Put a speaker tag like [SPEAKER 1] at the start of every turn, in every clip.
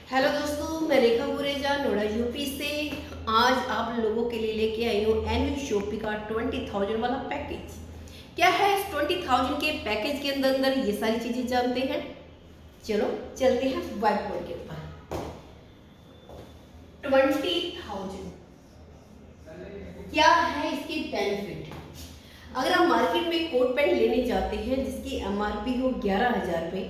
[SPEAKER 1] Hello दोस्तों, मैं रेखा गुरेजा Noida UP से। आज आप लोगों के लिए लेके आई हूँ एनुअल शॉपिंग का 20,000 वाला पैकेज। क्या है इस 20,000 के पैकेज के अंदर ये सारी चीजें जानते हैं। चलो चलते हैं व्हाइट बोर्ड के ऊपर। 20,000 क्या है इसके बेनिफिट। अगर आप मार्केट में कोट पैंट लेने जाते हैं जिसकी MRP हो 11,000 रुपये,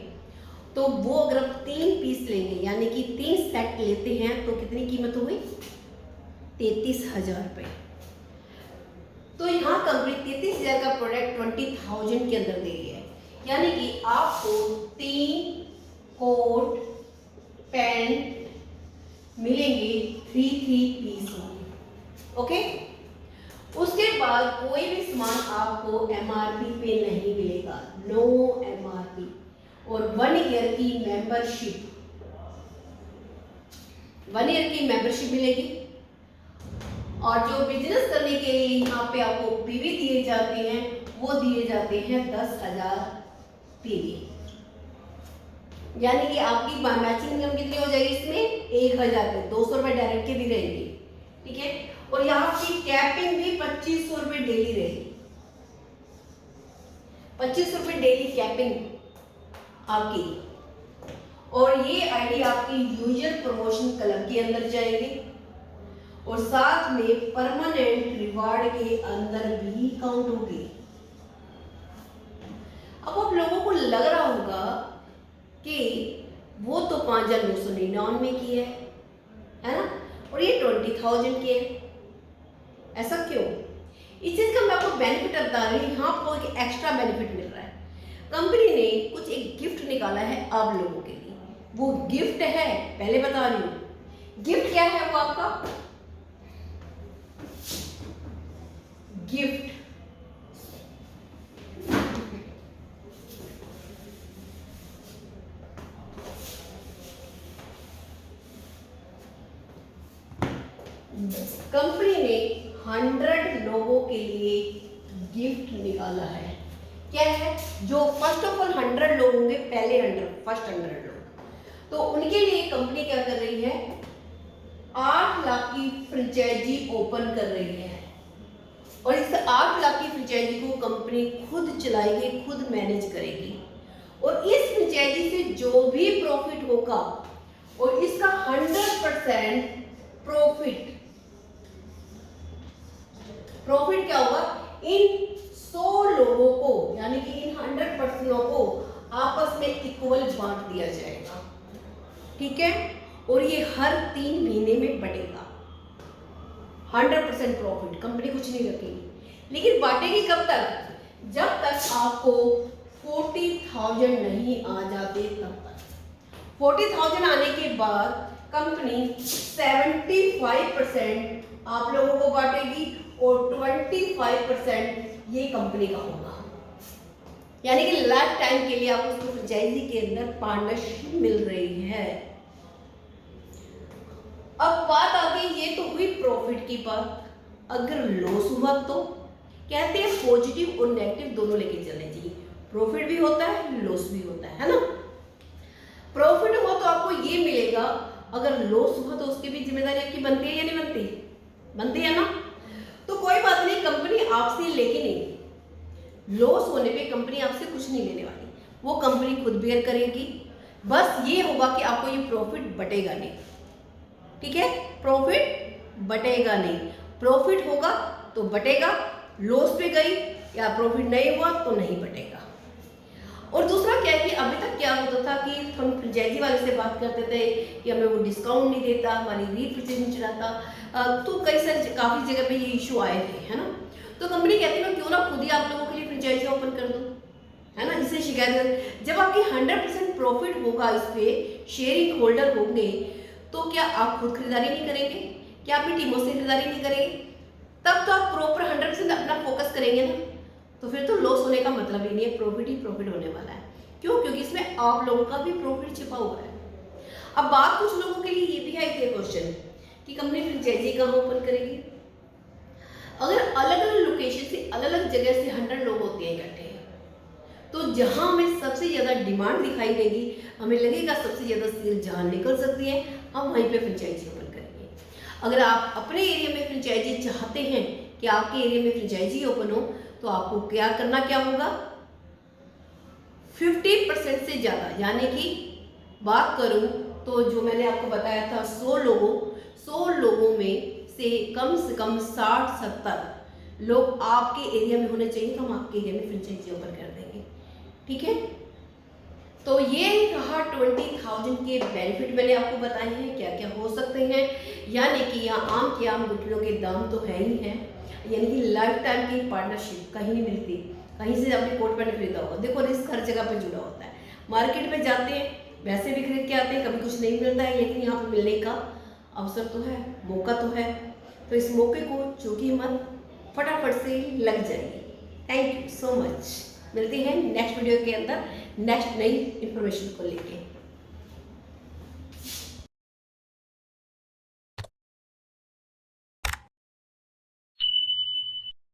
[SPEAKER 1] तो वो अगर आप 3 पीस लेंगे यानी कि 3 सेट लेते हैं तो कितनी कीमत हुई? 33,000 रुपये। तो यहाँ कंपनी 33,000 का प्रोडक्ट 20,000 के अंदर दे रही है, यानी कि आपको 3 कोट पैंट मिलेंगे 3 पीस होंगे। ओके, उसके बाद कोई भी सामान आपको MRP पे नहीं मिलेगा, नो MRP। और 1 ईयर की मेंबरशिप मिलेगी। और जो बिजनेस करने के लिए यहाँ पे आपको PV दिए जाते हैं वो दिए जाते हैं 10,000 PV, यानी कि आपकी मैचिंग इनकम कितनी हो जाएगी इसमें? 1,000 रुपये। 200 रुपये डायरेक्ट के भी रहेंगे, ठीक है। और यहाँ की कैपिंग भी 2500 रुपये डेली रहेगी। 2500 रुपये डेली कैपिंग आपकी। और ये आईडी आपकी यूजर प्रमोशन क्लब के अंदर जाएगी और साथ में परमानेंट रिवार्ड के अंदर भी काउंट होगी। अब आप लोगों को लग रहा होगा कि वो तो 5,999 की है ना, और ये 20,000 की है। ऐसा क्यों? इस चीज का मैं आपको बेनिफिट बता रही हूँ। यहाँ आपको एक एक्स्ट्रा बेनिफिट मिल रहा है। कंपनी ने कुछ एक गिफ्ट निकाला है आप लोगों के लिए। वो गिफ्ट है, पहले बता रही हूँ गिफ्ट क्या है। वो आपका गिफ्ट कंपनी ने 100 लोगों के लिए गिफ्ट निकाला है। क्या है? जो फर्स्ट ऑफ ऑल 100 लोग होंगे, पहले फर्स्ट 100 लोग, तो उनके लिए कंपनी क्या कर रही है? 8 लाख की फ्रेंचाइजी ओपन कर रही है। और इस 8 लाख की फ्रेंचाइजी को कंपनी खुद चलाएगी, खुद मैनेज करेगी। और इस फ्रेंचाइजी से जो भी प्रॉफिट होगा और इसका 100% प्रॉफिट क्या होगा? इन 100 लोगों को, यानी कि इन 100% को आपस में इक्वल बांट दिया जाएगा, ठीक है। और ये हर 3 महीने में बढ़ेगा। 100% प्रॉफिट कंपनी कुछ नहीं रखेगी, लेकिन बांटेगी कब तक? जब तक आपको 40,000 नहीं आ जाते तब तक। 40,000 आने के बाद कंपनी 75% आप लोगों को बांटेगी और 25% ये कंपनी का होगा, यानी कि लाइफ टाइम के लिए आपको उसको फ्रेंचाइजी के अंदर पार्टनरशिप मिल रही है। अब बात आ गई, ये तो हुई प्रॉफिट की बात। अगर लॉस हुआ तो कहते हैं पॉजिटिव और नेगेटिव दोनों लेके चलने चाहिए। प्रॉफिट भी होता है, लॉस भी होता है ना। प्रॉफिट हुआ तो आपको ये मिलेगा, अगर लॉस हुआ तो उसकी भी जिम्मेदारी आपकी बनती है या नहीं बनती? बनती है ना। तो कोई बात नहीं, कंपनी आपसे लेके नहीं, लॉस होने पे कंपनी आपसे कुछ नहीं लेने वाली, वो कंपनी खुद बेयर करेगी। बस ये होगा कि आपको ये प्रॉफिट बटेगा नहीं, ठीक है। प्रॉफिट बटेगा नहीं, प्रॉफिट होगा तो बटेगा, लॉस पे गई या प्रॉफिट नहीं हुआ तो नहीं बटेगा। और दूसरा क्या है कि अभी तक क्या होता था कि हम फ्रेंचाइजी वाले से बात करते थे कि हमें वो डिस्काउंट नहीं देता, हमारी रीफ्रेंचाइजी नहीं चलाता, तो कई सारे काफ़ी जगह पे ये इशू आए थे, है ना। तो कंपनी कहती है क्यों ना खुद ही आप लोगों के लिए फ्रेंचाइजी ओपन कर दो, है ना, जिससे शिकायत। जब आपकी 100% प्रॉफिट होगा, इस पर शेयरिंग होल्डर होंगे, तो क्या आप खुद खरीदारी नहीं करेंगे? क्या अपनी टीमों से खरीदारी नहीं करेंगे? तब तो आप प्रॉपर 100% अपना फोकस करेंगे ना। तो फिर तो लॉस होने का मतलब ही नहीं है, प्रॉफिट ही प्रॉफिट होने वाला है। क्यों? क्योंकि इसमें आप लोगों का भी प्रॉफिट छिपा हुआ है। अब बात कुछ लोगों के लिए ये भी आई थी क्वेश्चन कि कंपनी फ्रेंचाइजी कहाँ ओपन करेगी। अगर अलग अलग लोकेशन से, अलग अलग जगह से 100 लोग होते हैं इकट्ठे, तो जहां हमें सबसे ज्यादा डिमांड दिखाई देगी हमें लगेगा सबसे ज़्यादा सेल जहाँ निकल सकती है, हम वहीं पे फ्रेंचाइजी ओपन करेंगे। अगर आप अपने एरिया में फ्रेंचाइजी चाहते हैं कि आपके एरिया में फ्रेंचाइजी ओपन हो, तो आपको क्या होगा, 50% से ज़्यादा, यानी कि बात करूं तो जो मैंने आपको बताया था 100 लोगों में से कम 60-70 लोग आपके एरिया में होने चाहिए, तो हम आपके एरिया में फ्रेंचाइजी ओपन कर देंगे। ठीक है, तो ये कहा 20,000 के बेनिफिट मैंने आपको बताए हैं, क्या क्या हो सकते हैं। यानी कि यहाँ आम के आम गुठलियों के दाम तो है ही हैं, यानी कि लाइफ टाइम की पार्टनरशिप कहीं नहीं मिलती, कहीं से आपने कोट पैंट खरीदा होगा, देखो रिस्क हर जगह पे जुड़ा होता है। मार्केट में जाते हैं, वैसे भी खरीद के आते हैं, कभी कुछ नहीं मिलता है, लेकिन यहाँ पे मिलने का अवसर तो है, मौका तो है, तो इस मौके को चूकी मत, फटाफट से लग जाइए। Thank you so much. मिलते हैं नेक्स्ट वीडियो के अंदर नेक्स्ट नई इन्फॉर्मेशन को लेके।